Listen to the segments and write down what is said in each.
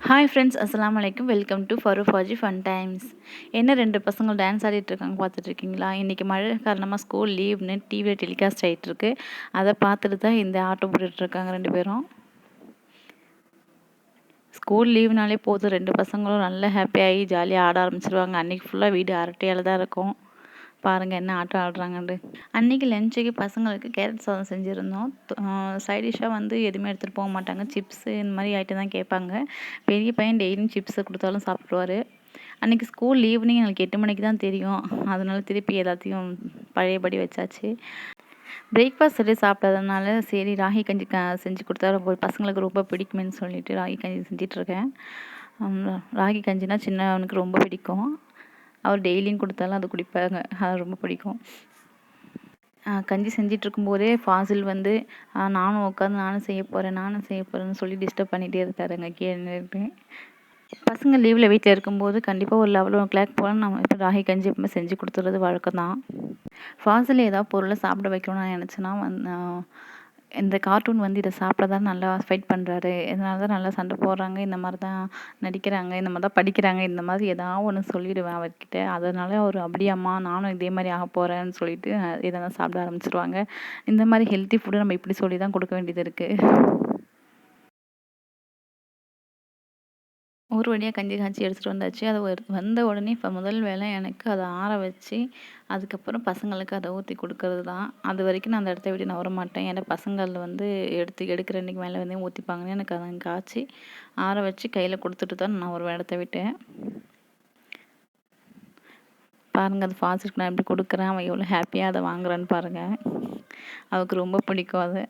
Hi friends, அஸ்ஸலாமு அலைக்கும். Welcome to ஃபருஃபாஜி ஃபன் டைம்ஸ். என்ன 2 பசங்க டான்ஸ் ஆடிட்டு இருக்காங்க பார்த்துட்ருக்கீங்களா? இன்றைக்கி மழை காரணமாக ஸ்கூல் லீவ்னு டிவியில் டெலிகாஸ்ட் ஆகிட்டுருக்கு. அதை பார்த்துட்டு தான் இந்த ஆட்டம் போட்டுட்ருக்காங்க 2 பேரும். ஸ்கூல் லீவ்னாலே போதும் 2 பசங்களும் நல்லா ஹாப்பியாகி ஜாலியாக ஆட ஆரம்பிச்சிருவாங்க. அன்றைக்கி ஃபுல்லாக வீடு அரட்டையால் தான் இருக்கும். பாருங்கள் என்ன ஆட்டம் ஆடுறாங்கன்ட்டு. அன்றைக்கி லஞ்சுக்கு பசங்களுக்கு கேரட் சாதம் செஞ்சுருந்தோம். சைட் டிஷ்ஷாக வந்து எதுவுமே எடுத்துகிட்டு போக மாட்டாங்க. சிப்ஸு இந்த மாதிரி ஐட்டம் தான் கேட்பாங்க. பெரிய பையன் டெய்லியும் சிப்ஸு கொடுத்தாலும் சாப்பிடுவார். அன்றைக்கி ஸ்கூல் ஈவினிங் எனக்கு 8 மணிக்கு தான் தெரியும். அதனால திருப்பி எல்லாத்தையும் பழையபடி வச்சாச்சு. பிரேக்ஃபாஸ்ட் சொல்லி சாப்பிடாதனால சரி ராகி கஞ்சி செஞ்சு கொடுத்தா பசங்களுக்கு ரொம்ப பிடிக்குமேன்னு சொல்லிட்டு ராகி கஞ்சி செஞ்சிட்ருக்கேன். ராகி கஞ்சினா சின்னவனுக்கு ரொம்ப பிடிக்கும். அவர் டெய்லியும் கொடுத்தாலும் அது குடிப்பாங்க. அது ரொம்ப பிடிக்கும். கஞ்சி செஞ்சிட்ருக்கும்போதே ஃபாசில் வந்து நானும் செய்ய போகிறேன்னு சொல்லி டிஸ்டர்ப் பண்ணிகிட்டே இருக்காருங்க கீழே நின்றுட்டு. பசங்க லீவில் வீட்டில் இருக்கும்போது கண்டிப்பாக ஒரு 11 போல் நம்ம இப்போ ராகி கஞ்சி எப்பவுமே செஞ்சு கொடுத்துறது வழக்கம் தான். ஃபாசில் ஏதாவது பொருளை சாப்பிட வைக்கணும்னு நான் நினச்சேன்னா இந்த கார்ட்டூன் வந்து இதை சாப்பிட தான் நல்லா ஃபைட் பண்ணுறாரு, இதனால தான் நல்லா சண்டை போடுறாங்க, இந்த மாதிரி தான் நடிக்கிறாங்க, இந்த மாதிரி தான் படிக்கிறாங்க, இந்த மாதிரி ஏதாவது ஒன்று சொல்லிவிடுவேன் அவர்கிட்ட. அதனால அவர் அப்படியாம்மா நானும் இதே மாதிரி ஆக போகிறேன்னு சொல்லிட்டு இதை தான் சாப்பிட ஆரம்பிச்சிருவாங்க. இந்த மாதிரி ஹெல்த்தி ஃபுட்டு நம்ம இப்படி சொல்லி தான் கொடுக்க வேண்டியது இருக்குது. ஒரு வழியாக கஞ்சி காய்ச்சி எடுத்துகிட்டு வந்தாச்சு. அது வந்த உடனே இப்போ முதல் வேலை எனக்கு அதை ஆற வச்சு அதுக்கப்புறம் பசங்களுக்கு அதை ஊற்றி கொடுக்கறது தான். அது வரைக்கும் நான் அந்த இடத்த விட்டு நவர மாட்டேன். ஏன்னா பசங்கள் வந்து எடுக்கிற அன்றைக்கி மேலே வந்து ஊற்றிப்பாங்கன்னு எனக்கு அதை காய்ச்சி ஆற வச்சு கையில் கொடுத்துட்டு தான் நான் ஒரு இடத்த விட்டேன். பாருங்கள், அது ஃபாஸ்ட்டுக்கு நான் எப்படி கொடுக்குறேன், அவன் எவ்வளோ ஹாப்பியாக அதை வாங்குறான்னு பாருங்கள். அவருக்கு ரொம்ப பிடிக்கும் அது.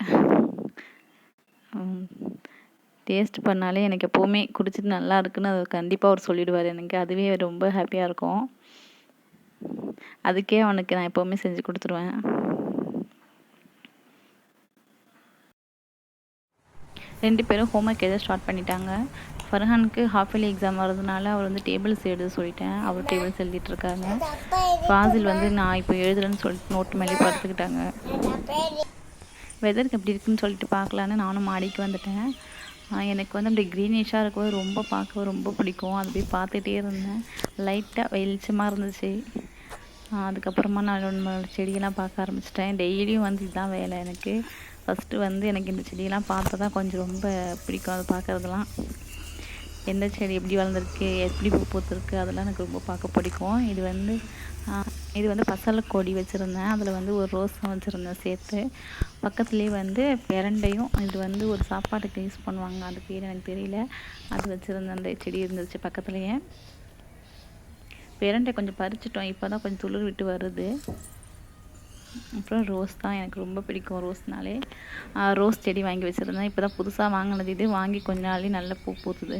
டேஸ்ட் பண்ணாலே எனக்கு எப்போவுமே குடிச்சிட்டு நல்லா இருக்குன்னு அது கண்டிப்பாக அவர் சொல்லிடுவார் எனக்கு. அதுவே ரொம்ப ஹாப்பியாக இருக்கும். அதுக்கே அவனுக்கு நான் எப்போவுமே செஞ்சு கொடுத்துருவேன். ரெண்டு பேரும் ஹோம்ஒர்க் எழுத ஸ்டார்ட் பண்ணிட்டாங்க. ஃபர்ஹானுக்கு ஹாஃப் இயர்லி எக்ஸாம் வரதுனால அவர் வந்து டேபிள்ஸ் எழுத சொல்லிட்டேன். அவர் டேபிள்ஸ் எழுதிட்டுருக்காங்க. ஃபாசில் வந்து நான் இப்போ எழுதுறேன்னு சொல்லிட்டு நோட்டு மேலே படுத்துக்கிட்டாங்க. வெதருக்கு எப்படி இருக்குன்னு சொல்லிட்டு பார்க்கலான்னு நானும் மாடிக்கு வந்துட்டேன். எனக்கு வந்து அப்படி க்ரீனிஷாக இருக்கும்போது பார்க்க ரொம்ப பிடிக்கும். அது போய் பார்த்துட்டே இருந்தேன். லைட்டாக வெளிச்சமாக இருந்துச்சு. அதுக்கப்புறமா நான் நம்மளோட செடியெல்லாம் பார்க்க ஆரம்பிச்சிட்டேன். டெய்லியும் வந்து இதுதான் வேலை எனக்கு. ஃபஸ்ட்டு வந்து எனக்கு இந்த செடியெல்லாம் பார்த்தா தான் கொஞ்சம் ரொம்ப பிடிக்கும். அது பார்க்குறதுலாம் எந்த செடி எப்படி வளர்ந்துருக்கு, எப்படி பூ பூத்துருக்கு, அதெல்லாம் எனக்கு ரொம்ப பார்க்க பிடிக்கும். இது வந்து பசலை கொடி வச்சுருந்தேன். அதில் வந்து ஒரு ரோஸும் வச்சுருந்தேன் சேர்த்து. பக்கத்துலேயே வந்து பிரண்டையும், இது வந்து ஒரு சாப்பாட்டுக்கு யூஸ் பண்ணுவாங்க, அது பேர் எனக்கு தெரியல, அது வச்சுருந்தேன். அந்த செடி இருந்துச்சு பக்கத்துலேயே. பிரண்டை கொஞ்சம் பறிச்சிட்டோம், இப்போ தான் கொஞ்சம் துளிர் விட்டு வருது. அப்புறம் ரோஸ் தான் எனக்கு ரொம்ப பிடிக்கும். ரோஸ்னாலே ரோஸ் செடி வாங்கி வச்சுருந்தேன். இப்போ தான் புதுசாக வாங்கினது. இது வாங்கி கொஞ்ச நாள்லேயே நல்ல பூ பூத்துது.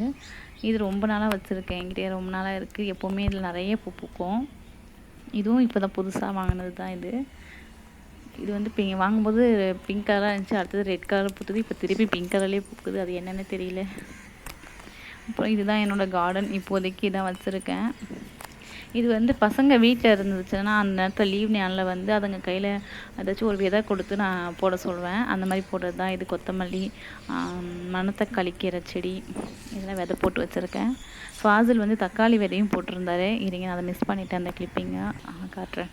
இது ரொம்ப நாளாக வச்சுருக்கேன், என்கிட்டயே ரொம்ப நாளாக இருக்குது. எப்போவுமே இதில் நிறைய பூ பூக்கும். இதுவும் இப்போ தான் புதுசாக வாங்கினது தான். இது வந்து வாங்கும்போது பிங்க் கலராக இருந்துச்சு, அடுத்தது ரெட் கலர் பூத்துது, இப்போ திருப்பி பிங்க் கலர்லேயே பூக்குது. அது என்னென்னு தெரியல. அப்புறம் இதுதான் என்னோடய கார்டன். இப்போதைக்கு இதான் வச்சுருக்கேன். இது வந்து பசங்க வீட்டில் இருந்துச்சுன்னா அந்த நேரத்தில் லீவ் நாளில் வந்து அதுங்க கையில் ஏதாச்சும் ஒரு விதை கொடுத்து நான் போட சொல்வேன். அந்த மாதிரி போடுறது தான். இது கொத்தமல்லி, மணத்தக்காளி கீரை செடி, இதெல்லாம் விதை போட்டு வச்சுருக்கேன். ஃபாசில் வந்து தக்காளி விதையும் போட்டிருந்தாரு. இருங்க, நான் அதை மிஸ் பண்ணிட்டேன் அந்த கிளிப்பிங்கை காட்டுறேன்.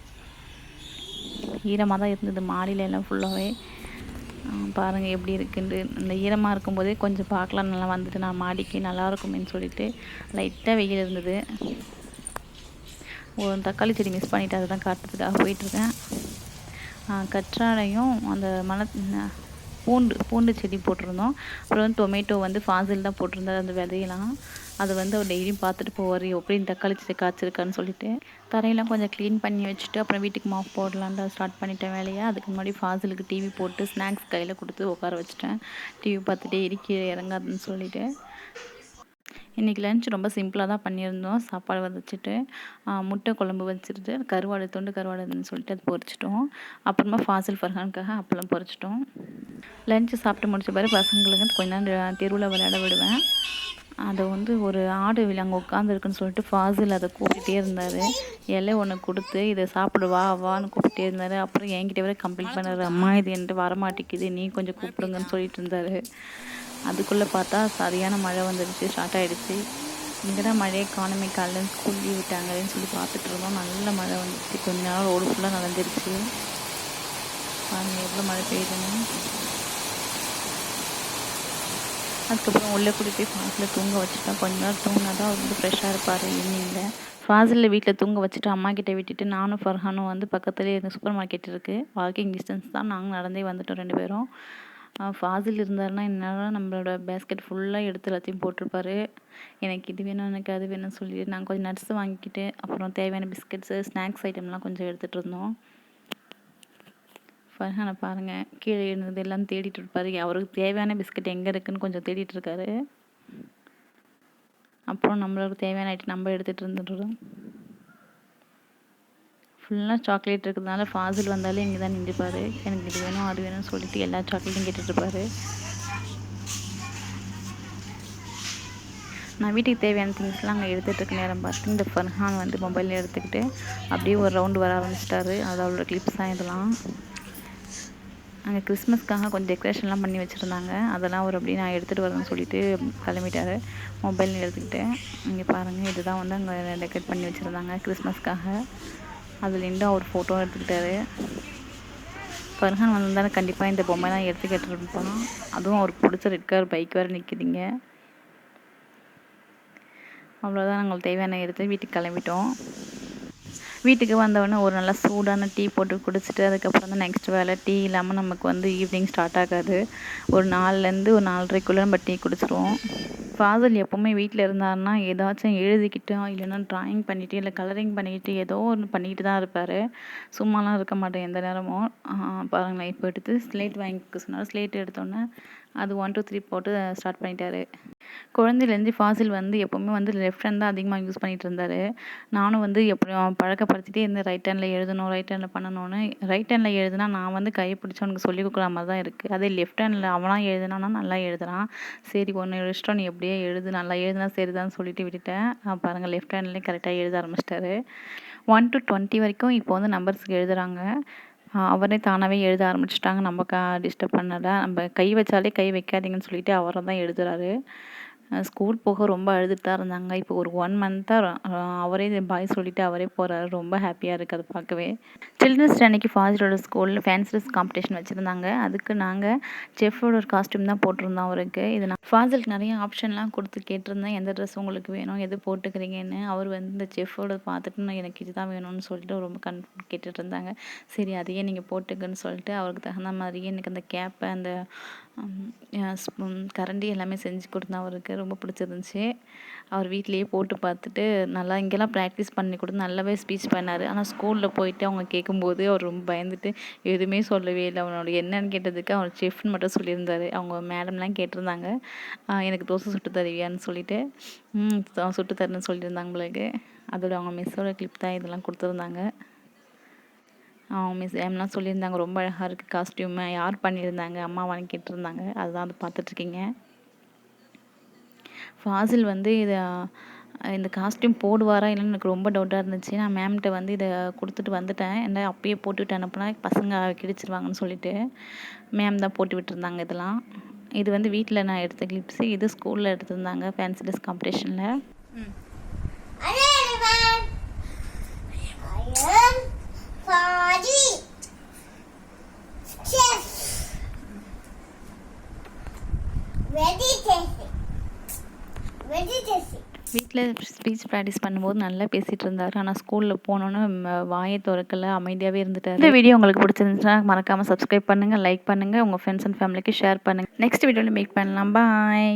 ஈரமாக தான் இருந்தது மாடியில் எல்லாம் ஃபுல்லாகவே. பாருங்கள் எப்படி இருக்குன்ட்டு. இந்த ஈரமாக இருக்கும்போதே கொஞ்சம் பார்க்கலாம் நல்லா வந்துட்டு நான் மாடிக்கு நல்லா இருக்குமேன்னு சொல்லிட்டு லைட்டாக வெயில் இருந்தது. ஒரு தக்காளி செடி மிஸ் பண்ணிவிட்டு அதை தான் காட்டுறதுக்காக போயிட்டுருக்கேன். கற்றாழையும் அந்த பூண்டு செடி போட்டிருந்தோம். அப்புறம் வந்து டொமேட்டோ வந்து ஃபாசில் தான் போட்டிருந்தார் அந்த விதையெல்லாம். அது வந்து அவர் டெய்லியும் பார்த்துட்டு போவார், எப்படி தக்காளி செடி காய்ச்சிருக்கான்னு சொல்லிட்டு. தரையெல்லாம் கொஞ்சம் க்ளீன் பண்ணி வச்சுட்டு அப்புறம் வீட்டுக்கு மாப் போடலான்ட்டு ஸ்டார்ட் பண்ணிட்டேன் வேலையை. அதுக்கு முன்னாடி ஃபாசிலுக்கு டிவி போட்டு ஸ்நாக்ஸ் கையில் கொடுத்து உட்கார வச்சுட்டேன். டிவி பார்த்துட்டே கீழே இறங்காதுன்னு சொல்லிவிட்டு. இன்றைக்கி லன்ச் ரொம்ப சிம்பிளாக தான் பண்ணியிருந்தோம். சாப்பாடு வச்சுட்டு முட்டை குழம்பு வச்சுட்டு துண்டு கருவாடுன்னு சொல்லிட்டு அது பொரிச்சிட்டோம். அப்புறமா ஃபாசில் ஃபர்ஹானுக்காக அப்பளம் பொரிச்சிட்டோம். லஞ்சு சாப்பிட்டு முடிச்ச பிறகு பசங்களுக்கு கொஞ்ச நேரம் தெருவில் விளையாட விடுவேன். அதை வந்து ஒரு ஆடு அங்கே உட்காந்துருக்குன்னு சொல்லிட்டு ஃபாசில் அதை கூப்பிட்டே இருந்தார். இலை ஒன்று கொடுத்து இதை சாப்பிடு வான்னு கூப்பிட்டே இருந்தார். அப்புறம் என்கிட்ட வரை கம்ப்ளீட் பண்ணார், அம்மா இது என்கிட்ட வரமாட்டேங்குது, நீ கொஞ்சம் கூப்பிடுங்கன்னு சொல்லிட்டு இருந்தார். அதுக்குள்ளே பார்த்தா சரியான மழை வந்துடுச்சு, ஸ்டார்ட் ஆகிடுச்சு. இங்கே தான் மழையை காணுமே, காலையில் ஸ்கூல் லீவ் விட்டாங்களேன்னு சொல்லி பார்த்துட்டு இருந்தோம். நல்ல மழை வந்துடுச்சு, கொஞ்ச நேரம் ரோடு ஃபுல்லாக நனைஞ்சிருச்சு. பாருங்கள் எவ்வளோ மழை பெய்யுதுன்னு. அதுக்கப்புறம் உள்ளே கூட்டிகிட்டு போய் ஃபாசில் தூங்க வச்சுட்டோம். கொஞ்ச நேரம் தூங்கினா தான் அவர் வந்து ஃப்ரெஷ்ஷாக இருப்பார் ஈவினிங்கில். ஃபாசிலில் வீட்டில் தூங்க வச்சுட்டு அம்மா கிட்டே விட்டுட்டு நானும் ஃபர்ஹானும் வந்து பக்கத்துலேயே எங்கள் சூப்பர் மார்க்கெட் இருக்குது, வாக்கிங் டிஸ்டன்ஸ் தான், நாங்கள் நடந்தே வந்துட்டோம் 2 பேரும். ஃபாசில் இருந்தாருன்னா இந்நேரம் நம்மளோட பேஸ்கெட் ஃபுல்லாக எடுத்து எல்லாத்தையும் போட்டிருப்பாரு. எனக்கு இது வேணும், எனக்கு அது வேணும்னு சொல்லிட்டு நாங்கள் கொஞ்சம் நட்ஸ் வாங்கிக்கிட்டு அப்புறம் தேவையான பிஸ்கெட்ஸு ஸ்நாக்ஸ் ஐட்டம்லாம் கொஞ்சம் எடுத்துகிட்டு இருந்தோம். ஃபர்ஹானை பாருங்கள், கீழே இருந்தது எல்லாம் தேடிட்டு இருப்பார். அவருக்கு தேவையான பிஸ்கெட் எங்கே இருக்குதுன்னு கொஞ்சம் தேடிட்டு இருக்காரு. அப்புறம் நம்மளுக்கு தேவையான ஐட்டம் நம்ம எடுத்துகிட்டு இருந்துடுறோம். ஃபுல்லாக சாக்லேட் இருக்கிறதுனால ஃபாசில் வந்தாலே இங்கே தான் நின்றுப்பார். எனக்கு இது வேணும் அது வேணும்னு சொல்லிட்டு எல்லா சாக்லேட்டும் கேட்டுட்ருப்பார். நான் வீட்டுக்கு தேவையான திங்ஸ்லாம் அங்கே எடுத்துகிட்டு இருக்க நேரம் பார்த்து இந்த ஃபர்ஹான் வந்து மொபைலில் எடுத்துக்கிட்டு அப்படியே ஒரு ரவுண்டு வர ஆரம்பிச்சிட்டாரு. அது அவரோட கிளிப்ஸ் தான் இதெல்லாம். அங்கே கிறிஸ்மஸ்க்காக கொஞ்சம் டெக்கரேஷன்லாம் பண்ணி வச்சுருந்தாங்க, அதெல்லாம் அவர் அப்படியே நான் எடுத்துகிட்டு வரேன்னு சொல்லிட்டு கிளம்பிட்டார் மொபைல் எடுத்துக்கிட்டு. இங்கே பாருங்கள், இதுதான் வந்து அங்கே டெக்கரேட் பண்ணி வச்சுருந்தாங்க கிறிஸ்மஸ்க்காக. அதில் நின்று அவர் ஃபோட்டோ எடுத்துக்கிட்டாரு. ஃபர்ஹான் வந்திருந்தாலும் கண்டிப்பாக இந்த பொம்மைலாம் எடுத்துக்கிட்டு இருப்பான். அதுவும் அவருக்கு பிடிச்ச ரெட் கலர் பைக் வேறு நிற்கிதுங்க. அவ்வளோதான், நாங்கள் தேவையான எடுத்து வீட்டுக்கு கிளம்பிட்டோம். வீட்டுக்கு வந்தவொடனே ஒரு நல்லா சூடான டீ போட்டு குடிச்சிட்டு அதுக்கப்புறம் தான் நெக்ஸ்ட் வேலை. டீ இல்லாமல் நமக்கு வந்து ஈவினிங் ஸ்டார்ட் ஆகாது. ஒரு 4லேருந்து ஒரு 4:30க்குள்ளே நம்ம டீ குடிச்சிருவோம். ஃபாசில் எப்போவுமே வீட்டில் இருந்தாருன்னா ஏதாச்சும் எழுதிக்கிட்டு இல்லைன்னா ட்ராயிங் பண்ணிவிட்டு இல்லை கலரிங் பண்ணிக்கிட்டு ஏதோ ஒன்று பண்ணிக்கிட்டு தான் இருப்பார். சும்மாலாம் இருக்க மாட்டேன் எந்த நேரமும். பாருங்களேன், இப்போ எடுத்து ஸ்லேட் வாங்கிக்க சொன்னார். ஸ்லேட் எடுத்தோன்னே அது 1 2 3 போட்டு ஸ்டார்ட் பண்ணிட்டாரு. குழந்தையிலேருந்து ஃபாசில் வந்து எப்போவுமே வந்து லெஃப்ட் ஹேண்ட் தான் அதிகமாக யூஸ் பண்ணிகிட்டு இருந்தார். நானும் வந்து எப்படியும் பழக்கப்படுத்திட்டே இருந்தேன், ரைட் ஹேண்டில் எழுதணும், ரைட் ஹேண்டில் பண்ணணும்னு. ரைட் ஹேண்டில் எழுதுனா நான் வந்து கையை பிடிச்சி அவனுக்கு சொல்லிக் கொடுக்குற மாதிரி தான் இருக்குது. அதே லெஃப்ட் ஹேண்டில் அவனாக எழுதுனானா நல்லா எழுதுறான். சரி ஒன்று இஷ்டம், நீ எப்படியே எழுது, நல்லா எழுதுனா சரிதான்னு சொல்லிட்டு விட்டுட்டேன். பாருங்கள், லெஃப்ட் ஹேண்ட்லேயே கரெக்டாக எழுத ஆரம்பிச்சிட்டாரு. 1 to 20 வரைக்கும் இப்போ வந்து நம்பர்ஸ்க்கு எழுதுகிறாங்க. அவரே தானாகவே எழுத ஆரம்பிச்சிட்டாங்க. நம்ம டிஸ்டர்ப் பண்ணலை. நம்ம கை வச்சாலே கை வைக்காதீங்கன்னு சொல்லிட்டு அவரை தான் எழுதுறாரு. ஸ்கூல் போக ரொம்ப அழுதுட்டு தான் இருந்தாங்க. இப்போ ஒரு 1 மந்த்தாக அவரே பாய் சொல்லிவிட்டு அவரே போகிறாரு. ரொம்ப ஹாப்பியாக இருக்குது அதை பார்க்கவே. சில்ட்ரன்ஸ் டே அன்னைக்கு ஃபாசிலோட ஸ்கூலில் ஃபேன்சி ட்ரெஸ் காம்படிஷன் வச்சுருந்தாங்க. அதுக்கு நாங்கள் செஃப்போட ஒரு காஸ்ட்யூம் தான் போட்டிருந்தோம் அவருக்கு. இது நான் ஃபாசிலுக்கு நிறைய ஆப்ஷன்லாம் கொடுத்து கேட்டிருந்தேன், எந்த ட்ரெஸ் உங்களுக்கு வேணும், எது போட்டுக்கிறீங்கன்னு. அவர் வந்து இந்த செஃப்போட பார்த்துட்டு நான் எனக்கு இது தான் வேணும்னு சொல்லிட்டு ரொம்ப கேட்டுட்டு இருந்தாங்க. சரி அதையே நீங்கள் போட்டுக்குன்னு சொல்லிட்டு அவருக்கு தகுந்த மாதிரியே எனக்கு அந்த கேப்பை அந்த கரண்டி எல்லாமே செஞ்சு கொடுத்தேன் அவருக்கு. ரொம்ப பிடிச்சிருந்துச்சி. அவர் வீட்லேயே போட்டு பார்த்துட்டு நல்லா இங்கெல்லாம் ப்ராக்டிஸ் பண்ணி கொடுத்து நல்லாவே ஸ்பீச் பண்ணார். ஆனால் ஸ்கூலில் போயிட்டு அவங்க கேட்கும்போது அவர் ரொம்ப பயந்துட்டு எதுவுமே சொல்லவே இல்லை. அவனோட என்னன்னு கேட்டதுக்கு அவர் செஃப்னு மட்டும் சொல்லியிருந்தார். அவங்க மேடம்லாம் கேட்டிருந்தாங்க, எனக்கு தோசை சுட்டு தருவியான்னு சொல்லிட்டு. சுட்டு தரேன்னு சொல்லியிருந்தாங்க உங்களுக்கு. அதோட அவங்க மிஸ்ஸோட கிளிப் தான் இதெல்லாம் கொடுத்துருந்தாங்க. அவங்க மிஸ் எம்லாம் சொல்லியிருந்தாங்க, ரொம்ப அழகாக இருக்குது காஸ்ட்யூமு, யார் பண்ணியிருந்தாங்க, அம்மாவான்னு கேட்டிருந்தாங்க. அதுதான் அதை பார்த்துட்ருக்கீங்க. ஃபாசில் வந்து இந்த காஸ்ட்யூம் போடுவாரா இல்லைன்னு எனக்கு ரொம்ப டவுட்டாக இருந்துச்சு. நான் மேம்கிட்ட வந்து இதை கொடுத்துட்டு வந்துட்டேன். என்ன அப்பயே போட்டுவிட்டு அனுப்புனா பசங்க கிழிச்சிருவாங்கன்னு சொல்லிட்டு மேம் தான் போட்டு விட்டுருந்தாங்க இதெல்லாம். இது வந்து வீட்டில் நான் எடுத்த கிளிப்ஸு. இது ஸ்கூலில் எடுத்திருந்தாங்க ஃபேன்சி ட்ரெஸ் காம்படிஷனில். வீட்டில் ஸ்பீச் ப்ராக்டிஸ் பண்ணும்போது நல்லா பேசிகிட்டு இருந்தார். ஆனால் ஸ்கூலில் போனோன்னு வாயை திறக்கல, அமைதியாகவே இருந்துட்டார். இந்த வீடியோ உங்களுக்கு பிடிச்சிருந்துச்சுன்னா மறக்காமல் சப்ஸ்கிரைப் பண்ணுங்கள், லைக் பண்ணுங்கள், உங்கள் ஃப்ரெண்ட்ஸ் அண்ட் ஃபேமிலிக்கு ஷேர் பண்ணுங்கள். நெக்ஸ்ட் வீடியோவில் மீட் பண்ணலாம். பாய்.